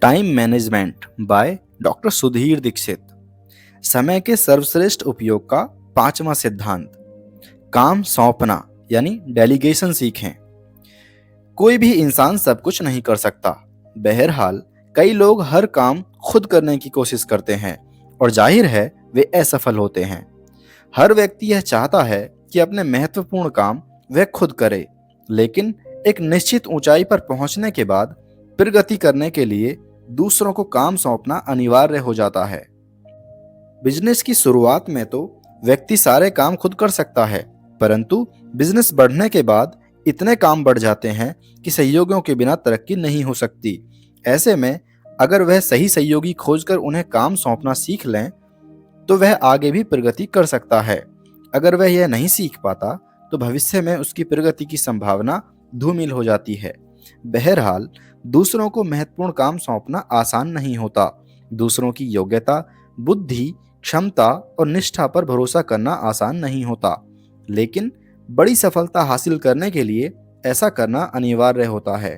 Time management by doctor Sudhir Dixit. समय के सर्वश्रेष्ठ उपयोग का पांचवा सिद्धांत, काम सौंपना यानी डेलीगेशन सीखें। कोई भी इंसान सब कुछ नहीं कर सकता। बहरहाल कई लोग हर काम खुद करने की कोशिश करते हैं और जाहिर है वे असफल होते हैं। हर व्यक्ति यह चाहता है कि अपने महत्वपूर्ण काम वह खुद करे, लेकिन एक निश्चित ऊंचाई पर पहुंचने के बाद प्रगति करने के लिए दूसरों को काम सौंपना अनिवार्य हो जाता है। बिजनेस की शुरुआत में तो व्यक्ति सारे काम खुद कर सकता है, परंतु बिजनेस बढ़ने के बाद इतने काम बढ़ जाते हैं कि सहयोगियों के बिना तरक्की नहीं हो सकती। ऐसे में अगर वह सही सहयोगी खोजकर उन्हें काम सौंपना सीख लें तो वह आगे भी प्रगति कर सकता है। अगर वह यह नहीं सीख पाता तो भविष्य में उसकी प्रगति की संभावना धूमिल हो जाती है। बहरहाल दूसरों को महत्वपूर्ण काम सौंपना आसान नहीं होता। दूसरों की योग्यता, बुद्धि, क्षमता और निष्ठा पर भरोसा करना आसान नहीं होता, लेकिन बड़ी सफलता हासिल करने के लिए ऐसा करना अनिवार्य होता है।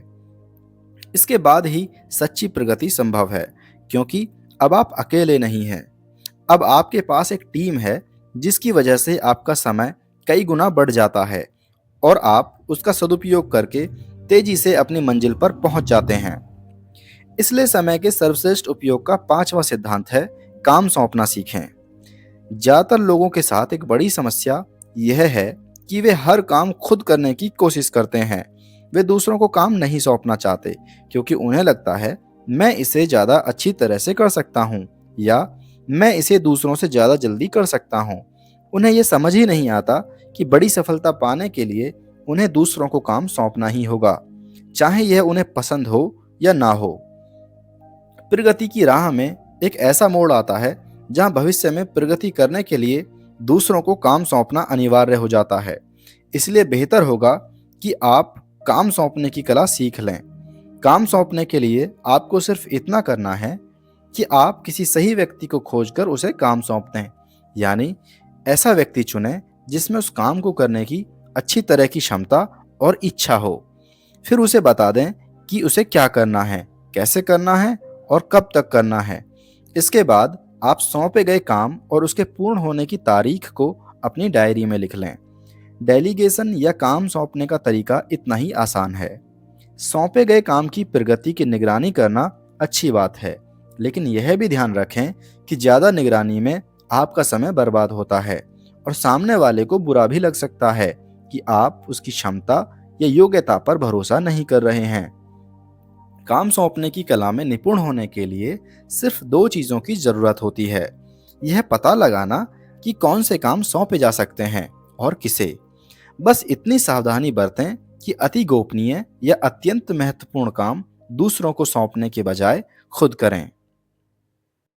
इसके बाद ही सच्ची प्रगति संभव है, क्योंकि अब आप अकेले नहीं हैं। अब आपके पास एक टीम है जिसकी वजह से आपका समय कई गुना बढ़ जाता है और आप उसका सदुपयोग करके तेजी से अपनी मंजिल पर पहुंच जाते हैं। इसलिए समय के सर्वश्रेष्ठ उपयोग का पांचवा सिद्धांत है, काम सौंपना सीखें। ज्यादातर लोगों के साथ एक बड़ी समस्या यह है कि वे हर काम खुद करने की कोशिश करते हैं। वे दूसरों को काम नहीं सौंपना चाहते, क्योंकि उन्हें लगता है मैं इसे ज्यादा अच्छी तरह से कर सकता हूँ या मैं इसे दूसरों से ज्यादा जल्दी कर सकता हूँ। उन्हें यह समझ ही नहीं आता कि बड़ी सफलता पाने के लिए उन्हें दूसरों को काम सौंपना ही होगा, चाहे यह उन्हें पसंद हो या ना हो। प्रगति की राह में एक ऐसा मोड़ आता है जहां भविष्य में प्रगति करने के लिए दूसरों को काम सौंपना अनिवार्य हो जाता है। इसलिए बेहतर होगा कि आप काम सौंपने की कला सीख लें। काम सौंपने के लिए आपको सिर्फ इतना करना है कि आप किसी सही व्यक्ति को खोजकर उसे काम सौंप दें, यानी ऐसा व्यक्ति चुनें जिसमें उस काम को करने की अच्छी तरह की क्षमता और इच्छा हो। फिर उसे बता दें कि उसे क्या करना है, कैसे करना है और कब तक करना है। इसके बाद आप सौंपे गए काम और उसके पूर्ण होने की तारीख को अपनी डायरी में लिख लें। डेलीगेशन या काम सौंपने का तरीका इतना ही आसान है। सौंपे गए काम की प्रगति की निगरानी करना अच्छी बात है, लेकिन यह भी ध्यान रखें कि ज्यादा निगरानी में आपका समय बर्बाद होता है और सामने वाले को बुरा भी लग सकता है कि आप उसकी क्षमता या योग्यता पर भरोसा नहीं कर रहे हैं। काम सौंपने की कला में निपुण होने के लिए सिर्फ दो चीजों की जरूरत होती है। यह पता लगाना कि कौन से काम सौंपे जा सकते हैं और किसे। बस इतनी सावधानी बरतें कि अति गोपनीय या अत्यंत महत्वपूर्ण काम दूसरों को सौंपने के बजाय खुद करें।